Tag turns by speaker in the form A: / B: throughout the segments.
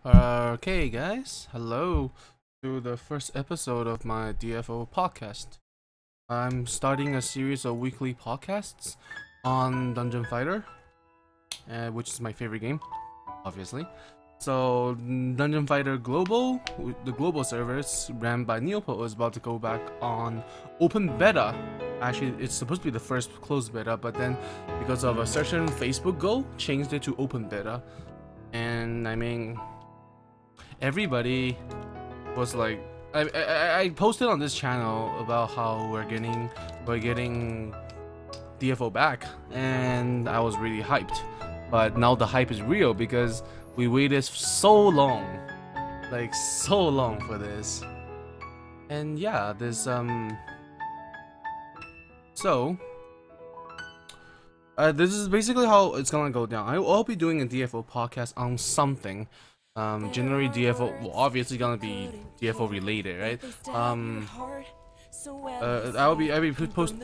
A: Okay, guys, hello to the first episode of my DFO podcast. I'm starting a series of weekly podcasts on Dungeon Fighter, which is my favorite game, obviously. So, Dungeon Fighter Global, the global servers ran by Neopo, is about to go back on open beta. Actually, it's supposed to be the first closed beta, but then because of a certain Facebook goal, changed it to open beta. And I mean, everybody was like, I posted on this channel about how we're getting DFO back, and I was really hyped. But now the hype is real because we waited so long, like so long for this. And yeah, this this is basically how it's gonna go down. I'll be doing a DFO podcast on something. Generally DFO, well, obviously gonna be DFO related, right? I'll be post.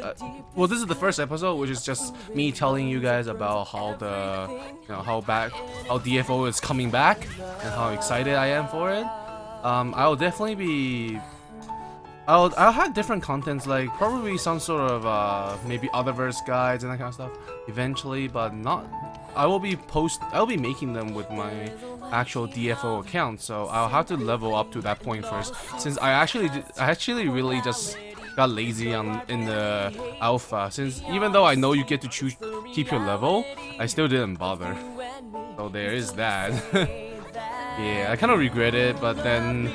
A: Well, this is the first episode, which is just me telling you guys about how how DFO is coming back and how excited I am for it. I'll definitely be. I'll have different contents, like probably some sort of maybe Otherverse guides and that kind of stuff eventually, but not. I'll be making them with my actual DFO account, so I'll have to level up to that point first. Since I actually really just got lazy in the alpha. Since even though I know you get to keep your level, I still didn't bother. So there is that. Yeah, I kind of regret it, but then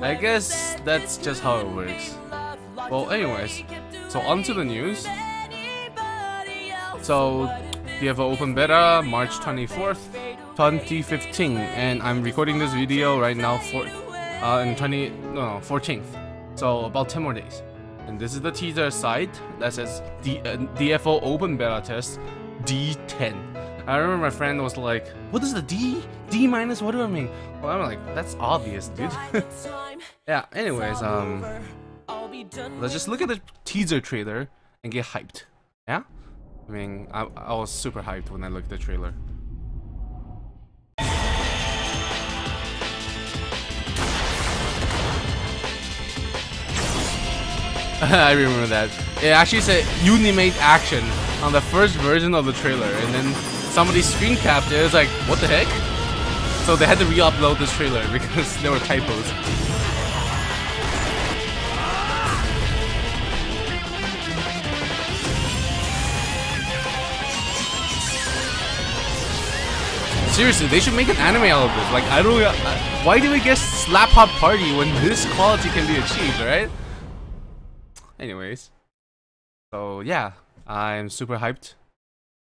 A: I guess that's just how it works. Well, anyways, so on to the news. So, DFO Open Beta, March 24th, 2015, and I'm recording this video right now for 14th. So about 10 more days. And this is the teaser site that says DFO Open Beta Test D10. I remember my friend was like, "What is the D? D minus? What do I mean?" Well, I'm like, "That's obvious, dude." Yeah. Anyways, let's just look at the teaser trailer and get hyped. Yeah. I mean, I was super hyped when I looked at the trailer. I remember that. It actually said Unimate Action on the first version of the trailer, and then somebody screen capped it. It was like, what the heck? So they had to re-upload this trailer because there were typos. Seriously, they should make an anime out of this. Like, I don't. Why do we get Slap Hop Party when this quality can be achieved, right? Anyways, so yeah, I'm super hyped,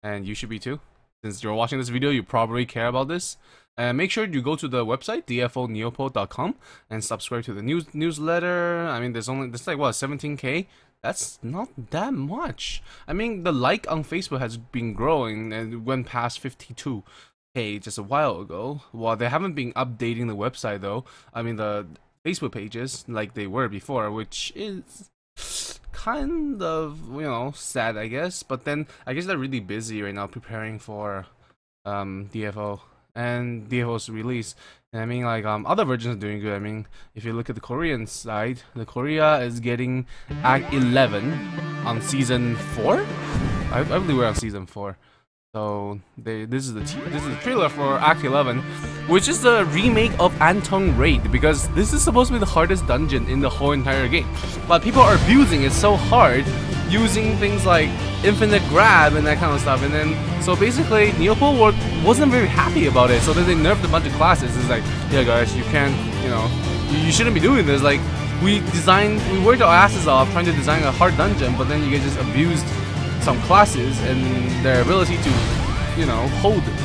A: and you should be too. Since you're watching this video, you probably care about this. And make sure you go to the website dfoneopo.com and subscribe to the newsletter. I mean, there's like what, 17K. That's not that much. I mean, the like on Facebook has been growing and went past 52K just a while ago. Well, they haven't been updating the website though. I mean, the Facebook pages like they were before, which is kind of, sad, I guess. But then I guess they're really busy right now preparing for DFO and DFO's release. And I mean, like, other versions are doing good. I mean, if you look at the Korean side, the Korea is getting Act 11 on season 4. I believe we're on season 4. So this is the trailer for Act 11, which is the remake of Anton Raid, because this is supposed to be the hardest dungeon in the whole entire game. But people are abusing it so hard, using things like infinite grab and that kind of stuff. And then so basically Neopo wasn't very happy about it. So then they nerfed a bunch of classes. It's like, yeah guys, you can't, you shouldn't be doing this. Like we worked our asses off trying to design a hard dungeon, but then you guys just abused some classes and their ability to, hold it.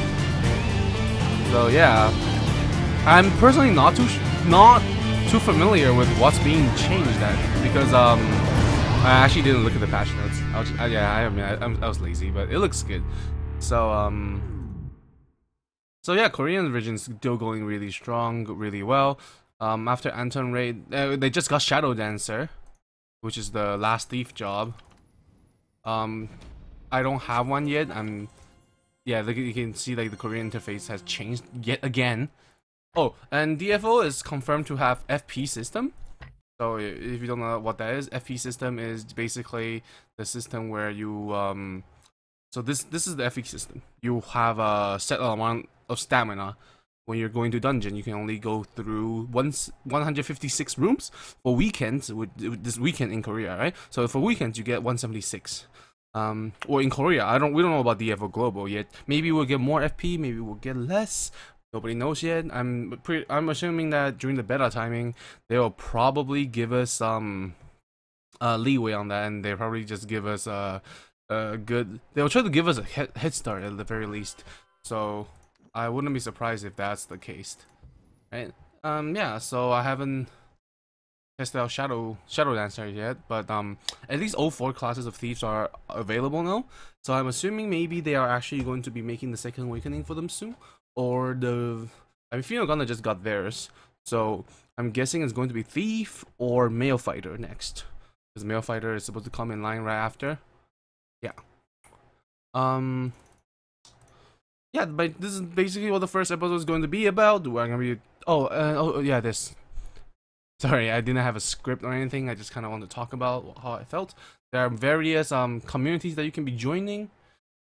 A: So yeah, I'm personally not too familiar with what's being changed because I actually didn't look at the patch notes. I was lazy, but it looks good. So yeah, Korean version's still going really strong, really well. After Anton Raid, they just got Shadow Dancer, which is the last thief job. I don't have one yet. Yeah, you can see like the Korean interface has changed yet again. Oh, and DFO is confirmed to have FP system. So if you don't know what that is, FP system is basically the system where you so this is the FP system. You have a set amount of stamina. When you're going to dungeon, you can only go through 156 rooms for weekends. With this weekend in Korea, right? So for weekends, you get 176. Or in Korea, we don't know about DFO Global yet. Maybe we'll get more FP. Maybe we'll get less. Nobody knows yet. I'm assuming that during the beta timing, they'll probably give us some leeway on that, and they'll probably just give us a good. They'll try to give us a head start at the very least. So I wouldn't be surprised if that's the case, right? Yeah. So I haven't tested out Shadow Dancer yet, but at least all 4 classes of thieves are available now. So I'm assuming maybe they are actually going to be making the second awakening for them soon, or I mean, Finogana just got theirs, so I'm guessing it's going to be thief or male fighter next, because male fighter is supposed to come in line right after. Yeah. Yeah, but this is basically what the first episode is going to be about. We're gonna be oh yeah, this. Sorry, I didn't have a script or anything. I just kind of wanted to talk about how I felt. There are various communities that you can be joining,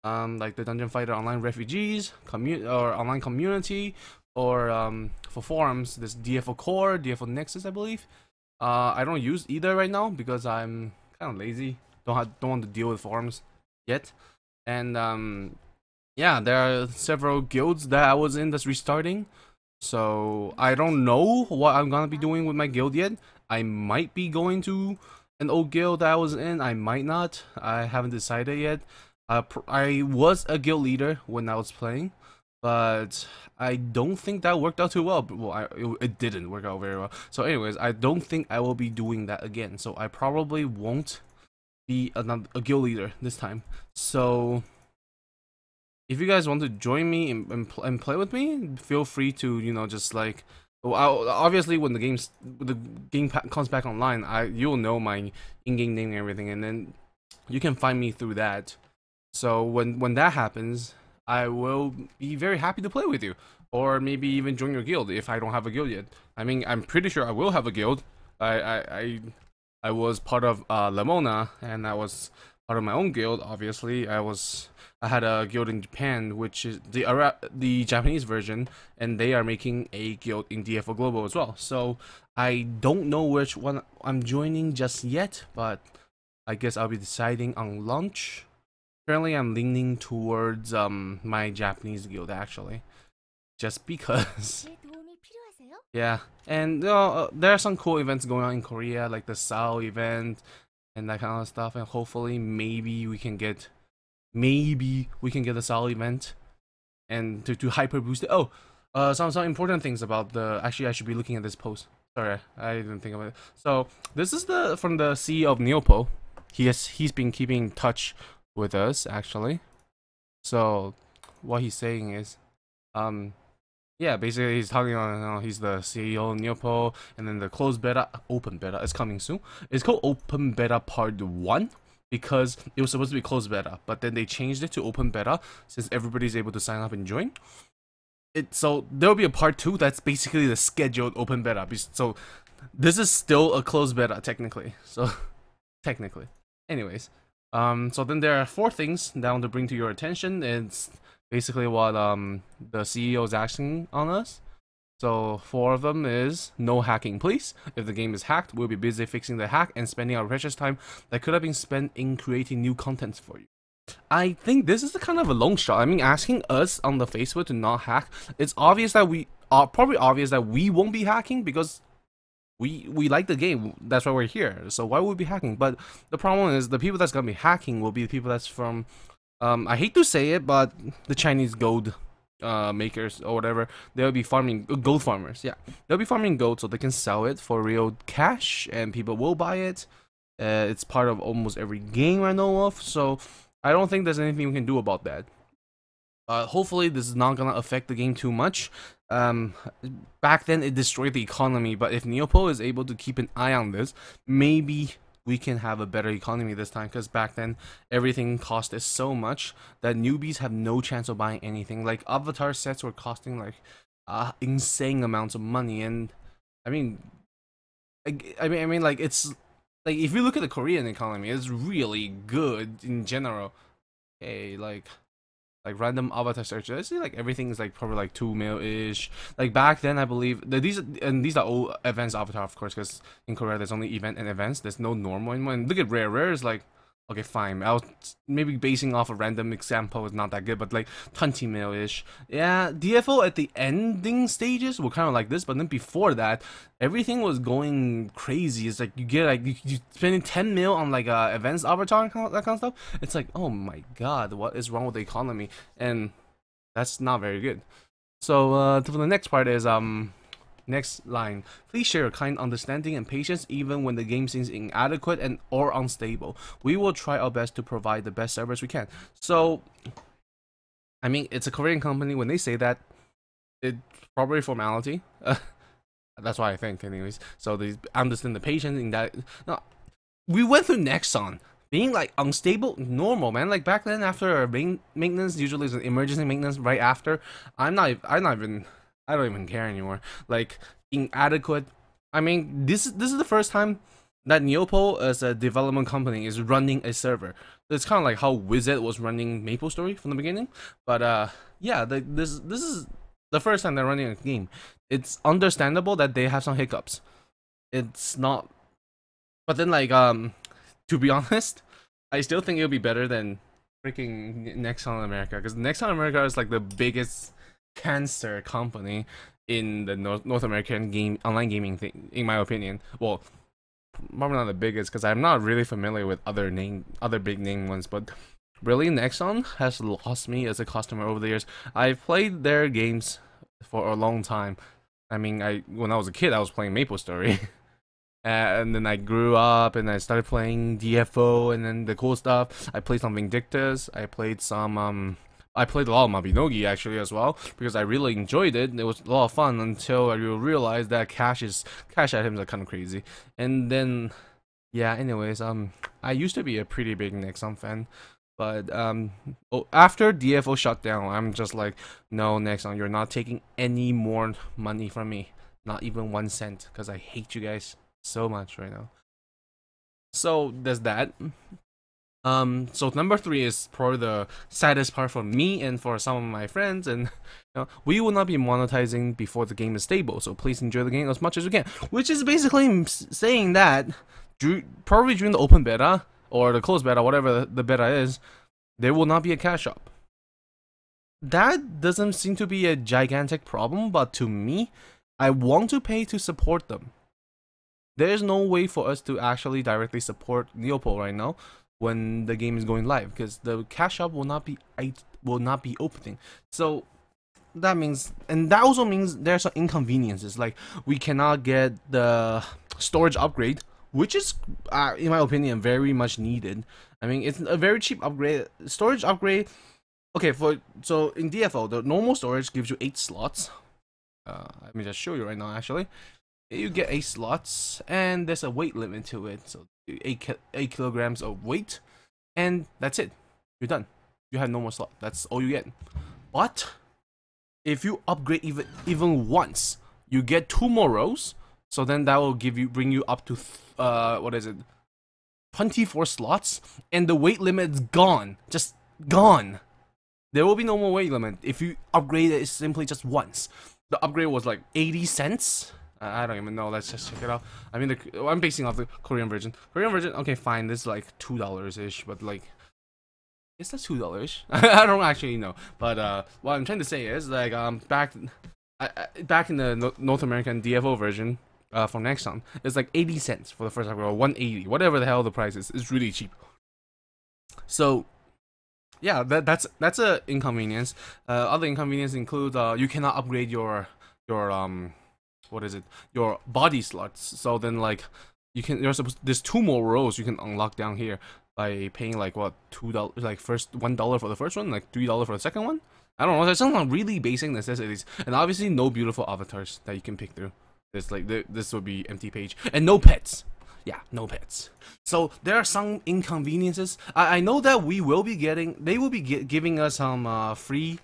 A: like the Dungeon Fighter Online Refugees or Online Community, or for forums, this DFO Core, DFO Nexus, I believe. I don't use either right now because I'm kind of lazy. Don't want to deal with forums yet, and yeah, there are several guilds that I was in that's restarting. So I don't know what I'm gonna be doing with my guild yet. I might be going to an old guild that I was in. I might not. I haven't decided yet. I was a guild leader when I was playing, but I don't think that worked out too well. Well, it didn't work out very well. So anyways, I don't think I will be doing that again. So I probably won't be a guild leader this time. So if you guys want to join me and play with me, feel free to, you know, just like, well, obviously when the game comes back online, you'll know my in-game name and everything, and then you can find me through that. So when that happens, I will be very happy to play with you, or maybe even join your guild if I don't have a guild yet. I mean, I'm pretty sure I will have a guild. I was part of Lemona, and I was part of my own guild. Obviously, I had a guild in Japan, which is the Japanese version, and they are making a guild in DFO Global as well. So I don't know which one I'm joining just yet, but I guess I'll be deciding on launch. Currently, I'm leaning towards my Japanese guild actually, just because. Yeah, and there are some cool events going on in Korea, like the Sao event and that kind of stuff, and hopefully maybe we can get a Sao event and to hyper boost it. Oh, some important things about the. Actually, I should be looking at this post. Sorry, I didn't think of it. So this is from the CEO of Neopo. He's been keeping in touch with us actually. So what he's saying is, yeah, basically he's talking on, you know, he's the CEO of Neopo, and then the closed beta, open beta is coming soon. It's called Open Beta Part 1 because it was supposed to be closed beta, but then they changed it to open beta since everybody's able to sign up and join. So there'll be a part 2 that's basically the scheduled open beta. So this is still a closed beta technically. So technically, anyways, so then there are 4 things that I want to bring to your attention. It's basically what the CEO is asking on us. So 4 of them is no hacking, please. If the game is hacked, we'll be busy fixing the hack and spending our precious time that could have been spent in creating new content for you. I think this is kind of a long shot. I mean, asking us on the Facebook to not hack, it's obvious that we won't be hacking because we like the game. That's why we're here. So why would we be hacking? But the problem is the people that's gonna be hacking will be the people that's from I hate to say it, but the Chinese gold makers or whatever. They'll be farming gold farmers. Yeah, they'll be farming gold so they can sell it for real cash, and people will buy it. It's part of almost every game I know of, so I don't think there's anything we can do about that. Hopefully this is not gonna affect the game too much. Back then it destroyed the economy, but if Neopo is able to keep an eye on this, maybe we can have a better economy this time, because back then everything costed so much that newbies have no chance of buying anything. Like avatar sets were costing like insane amounts of money. And I mean, like it's like if you look at the Korean economy, it's really good in general. Okay, like random avatar search. I see like everything is like probably like 2 mil ish. Like back then, I believe these are all events avatar, of course, because in Korea there's only event and events. There's no normal anymore. And look at rare. Rare is like, okay, fine. I was maybe basing off a random example is not that good, but like 20 mil ish. Yeah, DFO at the ending stages were kind of like this, but then before that, everything was going crazy. It's like you get like you spending 10 mil on like events avatar and that kind of stuff. It's like, oh my god, what is wrong with the economy? And that's not very good. So for the next part is next line. Please share your kind understanding and patience even when the game seems inadequate and or unstable. We will try our best to provide the best service we can. So, I mean, it's a Korean company. When they say that, it's probably formality. That's what I think, anyways. So they understand the patience in that. No, we went through Nexon. Being like unstable, normal, man. Like back then, after maintenance, usually it's an emergency maintenance right after. I don't even care anymore. Like inadequate. I mean, this is the first time that Neopo as a development company is running a server. It's kind of like how Wizard was running MapleStory from the beginning. But yeah, this is the first time they're running a game. It's understandable that they have some hiccups. It's not, but then like to be honest, I still think it'll be better than freaking Nexon America, because Nexon America is like the biggest cancer company in the North American online gaming thing, in my opinion. Well, probably not the biggest, because I'm not really familiar with other big name ones, but really Nexon has lost me as a customer over the years. I've played their games for a long time. I mean, when I was a kid, I was playing MapleStory. And then I grew up and I started playing DFO and then the cool stuff. I played some Vindictus. I played some I played a lot of Mabinogi actually as well, because I really enjoyed it. It was a lot of fun until I realized that cash items are kind of crazy. And then yeah, anyways, I used to be a pretty big Nexon fan, but after DFO shut down, I'm just like, no, Nexon, you're not taking any more money from me, not even 1 cent, because I hate you guys so much right now. So there's that. So number 3 is probably the saddest part for me and for some of my friends, and we will not be monetizing before the game is stable, so please enjoy the game as much as you can, which is basically saying that probably during the open beta or the closed beta, whatever the beta is, there will not be a cash shop. That doesn't seem to be a gigantic problem, but to me, I want to pay to support them. There's no way for us to actually directly support Neopo right now when the game is going live, because the cash shop will not be opening. So that means, and that also means there's some inconveniences, like we cannot get the storage upgrade, which is in my opinion very much needed. I mean, it's a very cheap upgrade. Storage upgrade, okay, so in DFO the normal storage gives you 8 slots. Let me just show you right now. Actually, you get 8 slots, and there's a weight limit to it, so 8 kilograms of weight, and that's it. You're done. You have no more slot. That's all you get. But if you upgrade even once, you get 2 more rows. So then that will bring you up to what is it? 24 slots, and the weight limit is gone. Just gone. There will be no more weight limit if you upgrade it simply just once. The upgrade was like 80 cents. I don't even know. Let's just check it out. I mean, I'm basing off the Korean version. Okay, fine. This is like $2 ish, but like, is that $2? I don't actually know. But what I'm trying to say is like back in the North American DFO version from Nexon, it's like 80 cents for the first upgrade, or 180, whatever the hell the price is. It's really cheap. So yeah, that's a inconvenience. Other inconvenience include you cannot upgrade your what is it, your body slots. So then like there's 2 more rows you can unlock down here by paying like what, $2, like first $1 for the first one, like $3 for the second one. I don't know, there's some really basic necessities, and obviously no beautiful avatars that you can pick through. It's like this would be empty page, and no pets. Yeah, no pets. So there are some inconveniences. I know that they will be giving us some free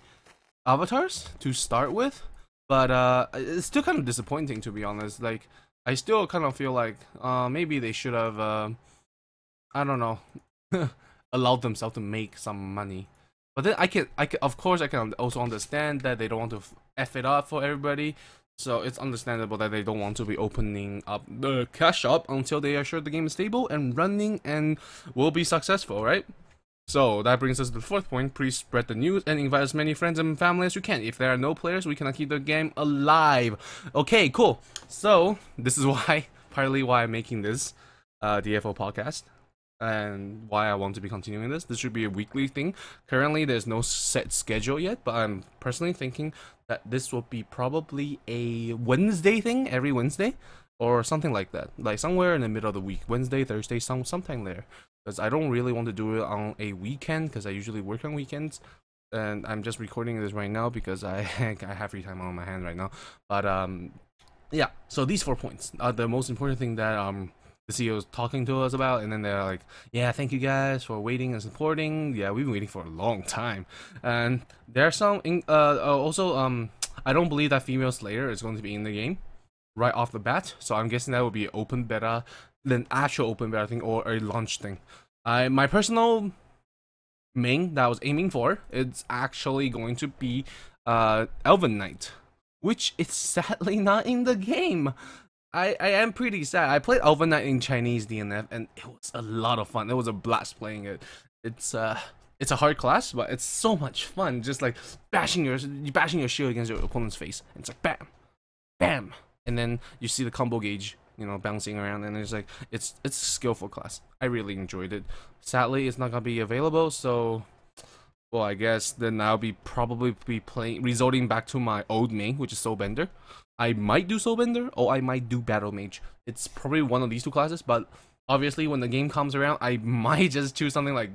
A: avatars to start with, But it's still kind of disappointing, to be honest. Like, I still kind of feel like maybe they should have I don't know, allowed themselves to make some money. But then of course I can also understand that they don't want to f it up for everybody. So it's understandable that they don't want to be opening up the cash shop until they are sure the game is stable and running and will be successful, right? So that brings us to the fourth point. Please spread the news and invite as many friends and family as you can. If there are no players, we cannot keep the game alive. Okay, cool. So this is partly why I'm making this DFO podcast, and why I want to be continuing this. This should be a weekly thing. Currently, there's no set schedule yet, but I'm personally thinking that this will be probably a Wednesday thing, every Wednesday, or something like that. Like somewhere in the middle of the week, Wednesday, Thursday, sometime there. Because I don't really want to do it on a weekend, because I usually work on weekends. And I'm just recording this right now because I have free time on my hand right now. But yeah, so these 4 points are the most important thing that the CEO is talking to us about, and then they're like, yeah, thank you guys for waiting and supporting. Yeah, we've been waiting for a long time. And there's some also I don't believe that female Slayer is going to be in the game right off the bat, so I'm guessing that will be open beta, then actual open beta thing, or a launch thing. My personal main that I was aiming for, it's actually going to be Elven Knight, which is sadly not in the game. I am pretty sad. I played Elven Knight in Chinese DNF, and it was a lot of fun. It was a blast playing it. It's a hard class, but it's so much fun. Just like bashing your shield against your opponent's face. And it's like bam, bam, and then you see the combo gauge, you know, bouncing around, and it's like it's a skillful class. I really enjoyed it. Sadly, it's not gonna be available, so well, I guess then I'll probably be resorting back to my old main, which is Soulbender. I might do Soulbender, or I might do Battle Mage. It's probably one of these two classes, but obviously when the game comes around, I might just choose something like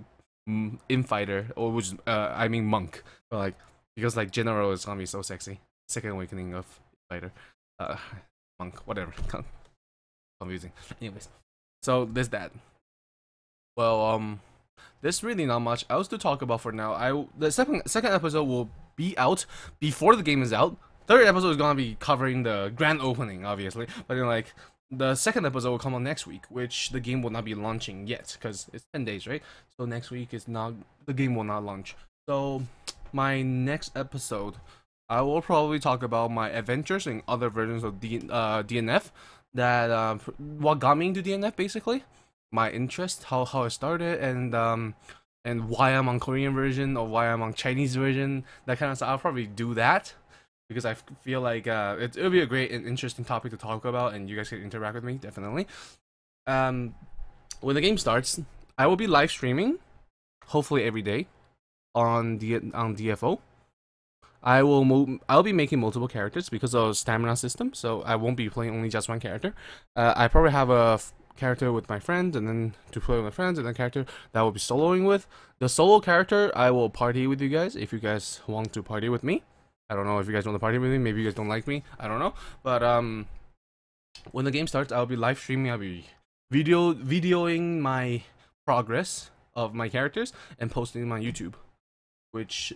A: Infighter, or which I mean Monk, but like, because like General is gonna be so sexy. Second Awakening of Fighter, Monk, whatever. Confusing. Anyways, so there's that. Well, there's really not much else to talk about for now. The second episode will be out before the game is out. Third episode is gonna be covering the grand opening, obviously, but then like the second episode will come on next week, which the game will not be launching yet because it's 10 days, right? So next week the game will not launch. So my next episode, I will probably talk about my adventures in other versions of DNF. That what got me into DNF, basically, my interest, how I started, and why I'm on Korean version or why I'm on Chinese version, that kind of stuff. I'll probably do that, because I feel like it'll be a great and interesting topic to talk about, and you guys can interact with me, definitely. When the game starts, I will be live streaming, hopefully every day, on DFO. I'll be making multiple characters because of stamina system, so I won't be playing only just one character. I probably have a character with my friends, and then to play with my friends, and a character that I will be soloing with. The solo character, I will party with you guys if you guys want to party with me. I don't know if you guys want to party with me. Maybe you guys don't like me. I don't know. But when the game starts, I'll be live streaming. I'll be videoing my progress of my characters and posting them on YouTube.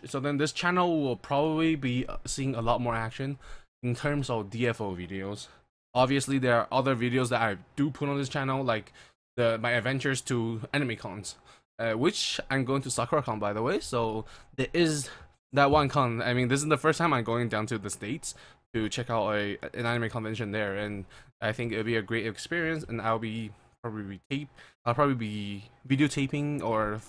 A: So then this channel will probably be seeing a lot more action in terms of DFO videos. Obviously, there are other videos that I do put on this channel, like my adventures to anime cons, which I'm going to SakuraCon, by the way. So there is that one con. I mean, this is the first time I'm going down to the States to check out an anime convention there, and I think it'll be a great experience. And I'll probably be videotaping, or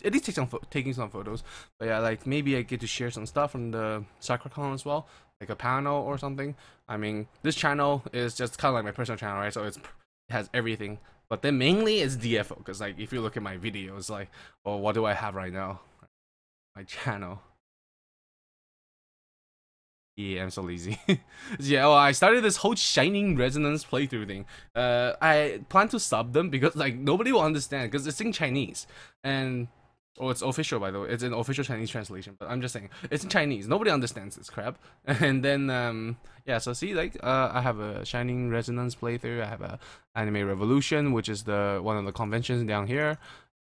A: at least taking some photos. But yeah, like maybe I get to share some stuff from the SakuraCon as well, like a panel or something. I mean, this channel is just kind of like my personal channel, right? So it has everything. But then mainly it's DFO, because like if you look at my videos, like, well, what do I have right now? My channel. Yeah, I'm so lazy. Yeah, well, I started this whole Shining Resonance playthrough thing. I plan to sub them because like nobody will understand, because it's in Chinese, and it's official, by the way. It's an official Chinese translation, but I'm just saying it's in Chinese. Nobody understands this crap. And then yeah, so see, like I have a Shining Resonance playthrough. I have a Anime Revolution, which is one of the conventions down here.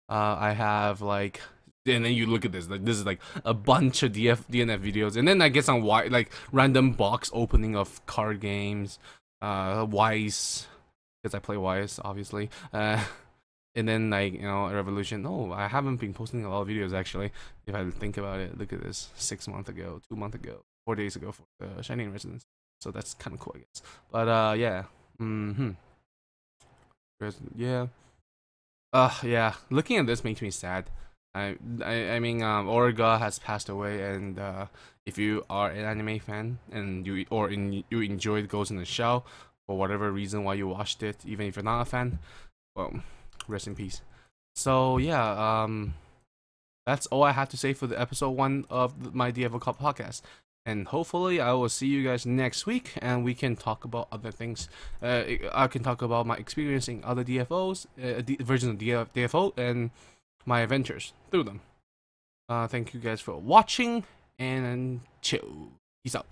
A: I have like and then you look at this, like this is like a bunch of DNF videos, and then I get some like random box opening of card games, Wise, because I play Wise, obviously, and then like, you know, Revolution. Oh, I haven't been posting a lot of videos actually. If I think about it, look at this, 6 months ago, 2 months ago, 4 days ago for the Shining Resonance. So that's kind of cool, I guess. But yeah, yeah. Yeah. Looking at this makes me sad. I mean, Orga has passed away, and if you are an anime fan and you enjoyed Ghost in the Shell for whatever reason why you watched it, even if you're not a fan, well, rest in peace. So yeah, that's all I have to say for the episode 1 of my DFO podcast. And hopefully I will see you guys next week, and we can talk about other things. I can talk about my experience in other DFOs, versions of DFO, and my adventures through them. Thank you guys for watching, and chill. Peace out.